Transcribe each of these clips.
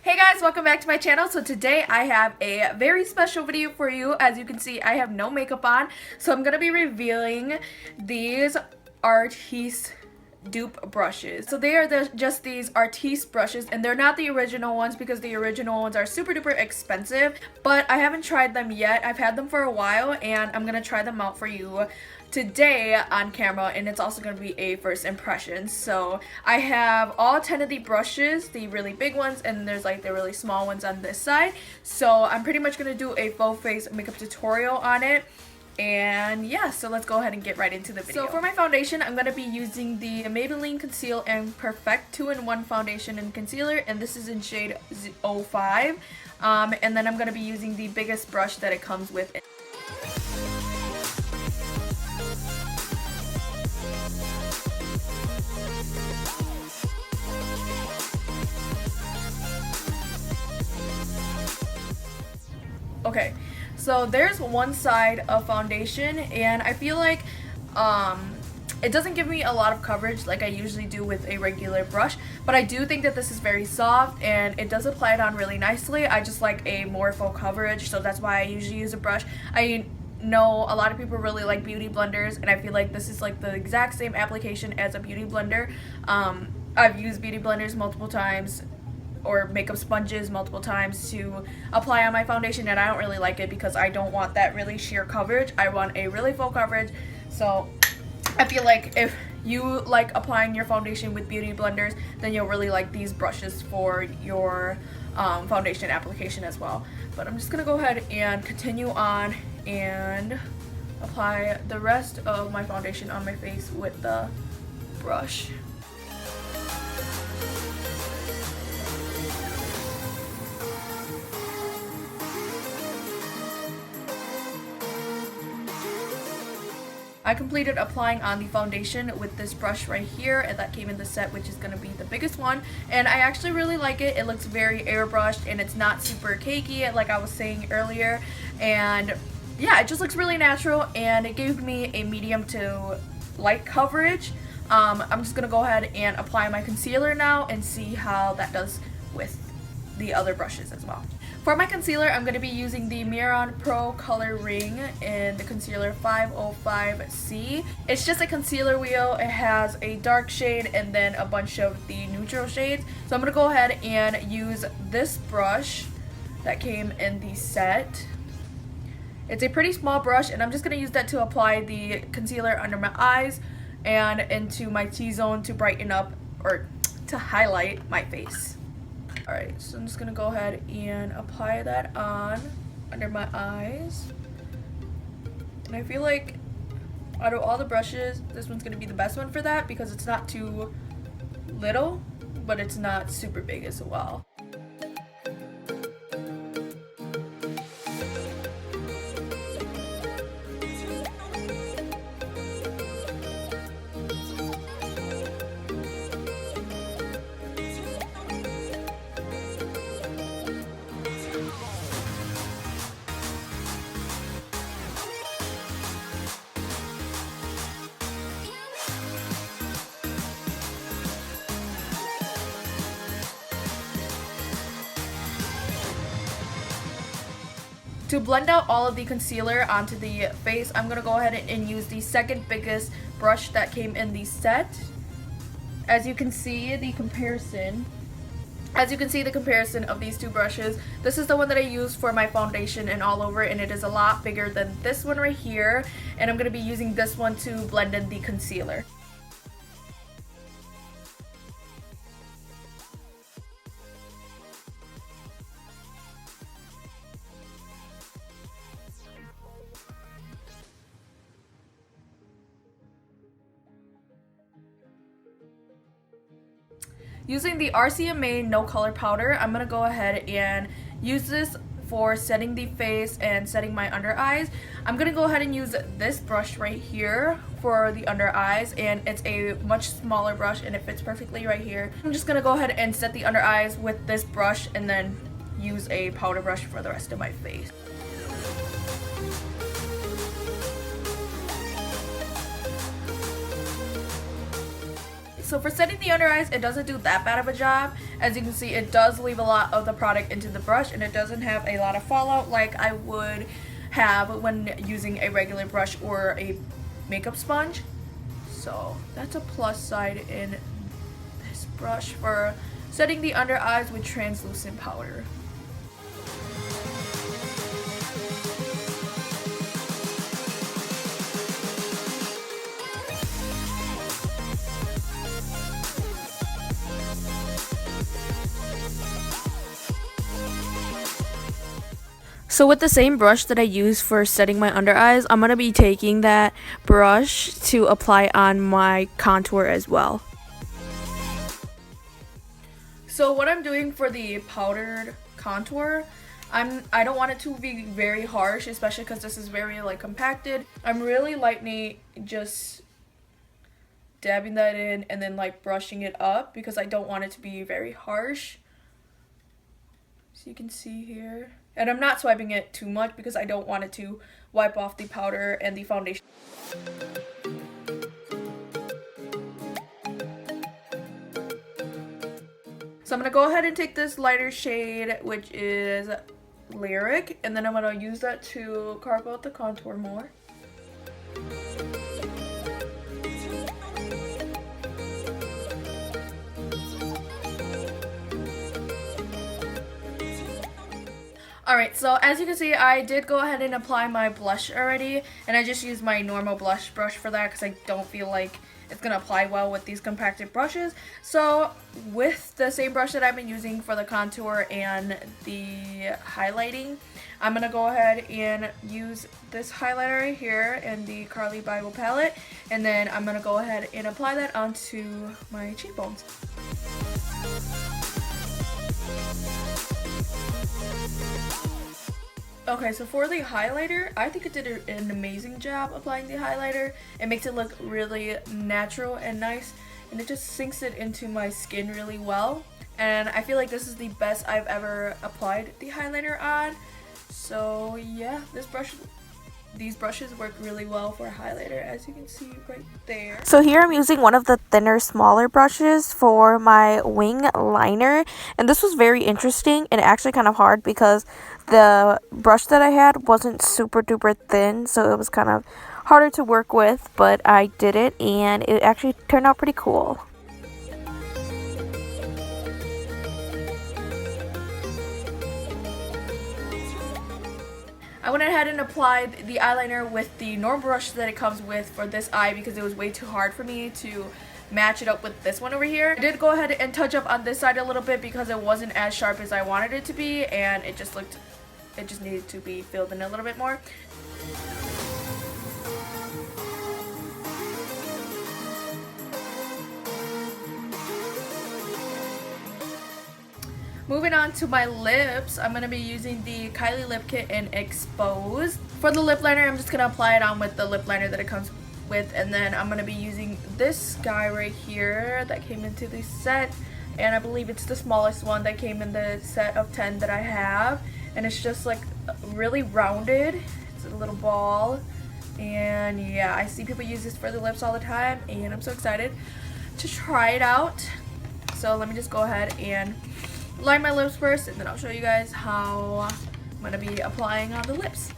Hey guys, welcome back to my channel. So today I have a very special video for you. As you can see, I have no makeup on, so I'm gonna be revealing these Artiste dupe brushes. So they are just these Artiste brushes, and they're not the original ones because the original ones are super duper expensive, but I haven't tried them yet. I've had them for a while and I'm gonna try them out for you today on camera, and it's also going to be a first impression. So I have all 10 of the brushes, the really big ones, and there's like the really small ones on this side. So I'm pretty much going to do a full face makeup tutorial on it. And yeah, so let's go ahead and get right into the video. So for my foundation, I'm going to be using the Maybelline Conceal and Perfect 2-in-1 foundation and concealer, and this is in shade 05. And then I'm going to be using the biggest brush that it comes with. Okay, so there's one side of foundation, and I feel like it doesn't give me a lot of coverage like I usually do with a regular brush, but I do think that this is very soft and it does apply it on really nicely. I just like a more full coverage, so that's why I usually use a brush. I know a lot of people really like beauty blenders, and I feel like this is like the exact same application as a beauty blender. I've used beauty blenders multiple times, or makeup sponges multiple times, to apply on my foundation, and I don't really like it because I don't want that really sheer coverage. I want a really full coverage. So I feel like if you like applying your foundation with beauty blenders, then you'll really like these brushes for your foundation application as well. But I'm just gonna go ahead and continue on and apply the rest of my foundation on my face with the brush. I completed applying on the foundation with this brush right here, and that came in the set, which is going to be the biggest one, and I actually really like it. It looks very airbrushed and it's not super cakey like I was saying earlier, and yeah, it just looks really natural, and it gave me a medium to light coverage. I'm just going to go ahead and apply my concealer now and see how that does with the other brushes as well. For my concealer, I'm going to be using the Milani Pro Color Ring in the concealer 505C. It's just a concealer wheel. It has a dark shade and then a bunch of the neutral shades. So I'm going to go ahead and use this brush that came in the set. It's a pretty small brush, and I'm just going to use that to apply the concealer under my eyes and into my T-zone to brighten up, or to highlight, my face. Alright, so I'm just going to go ahead and apply that on under my eyes. And I feel like out of all the brushes, this one's going to be the best one for that because it's not too little, but it's not super big as well. To blend out all of the concealer onto the face, I'm going to go ahead and use the second biggest brush that came in the set. As you can see the comparison of these two brushes, this is the one that I use for my foundation and all over, and it is a lot bigger than this one right here, and I'm going to be using this one to blend in the concealer. Using the RCMA No Color Powder, I'm going to go ahead and use this for setting the face and setting my under eyes. I'm going to go ahead and use this brush right here for the under eyes, and it's a much smaller brush and it fits perfectly right here. I'm just going to go ahead and set the under eyes with this brush and then use a powder brush for the rest of my face. So for setting the under eyes, it doesn't do that bad of a job. As you can see, it does leave a lot of the product into the brush, and it doesn't have a lot of fallout like I would have when using a regular brush or a makeup sponge. So that's a plus side in this brush for setting the under eyes with translucent powder. So with the same brush that I use for setting my under eyes, I'm going to be taking that brush to apply on my contour as well. So what I'm doing for the powdered contour, I don't want it to be very harsh, especially because this is very like compacted. I'm really lightly just dabbing that in and then like brushing it up because I don't want it to be very harsh. So you can see here. And I'm not swiping it too much because I don't want it to wipe off the powder and the foundation. So I'm going to go ahead and take this lighter shade, which is Lyric, and then I'm going to use that to carve out the contour more. Alright, so as you can see, I did go ahead and apply my blush already, and I just used my normal blush brush for that because I don't feel like it's going to apply well with these compacted brushes. So with the same brush that I've been using for the contour and the highlighting, I'm going to go ahead and use this highlighter right here in the Carly Bible palette, and then I'm going to go ahead and apply that onto my cheekbones. Okay, so for the highlighter, I think it did an amazing job applying the highlighter. It makes it look really natural and nice, and it just sinks it into my skin really well. And I feel like this is the best I've ever applied the highlighter on. So yeah, these brushes work really well for a highlighter, as you can see right there. So here I'm using one of the thinner, smaller brushes for my wing liner, and this was very interesting and actually kind of hard because the brush that I had wasn't super duper thin, so it was kind of harder to work with, but I did it and it actually turned out pretty cool. I went ahead and applied the eyeliner with the normal brush that it comes with for this eye because it was way too hard for me to match it up with this one over here. I did go ahead and touch up on this side a little bit because it wasn't as sharp as I wanted it to be, and it just needed to be filled in a little bit more. Moving on to my lips, I'm going to be using the Kylie Lipkit in Exposed. For the lip liner, I'm just going to apply it on with the lip liner that it comes with, and then I'm going to be using this guy right here that came into the set, and I believe it's the smallest one that came in the set of 10 that I have, and it's just like really rounded. It's a little ball, and yeah, I see people use this for the lips all the time, and I'm so excited to try it out. So let me just go ahead and line my lips first, and then I'll show you guys how I'm going to be applying on the lips.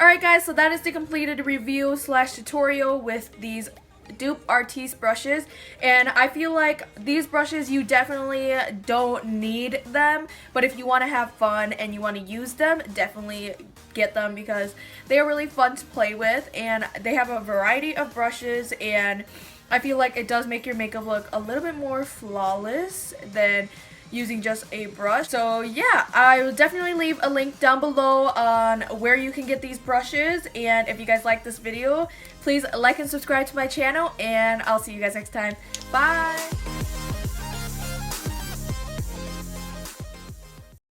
Alright guys, so that is the completed review slash tutorial with these dupe Artiste brushes, and I feel like these brushes, you definitely don't need them, but if you want to have fun and you want to use them, definitely get them because they are really fun to play with, and they have a variety of brushes, and I feel like it does make your makeup look a little bit more flawless than using just a brush. So yeah, I will definitely leave a link down below on where you can get these brushes, and if you guys like this video, please like and subscribe to my channel, and I'll see you guys next time. Bye!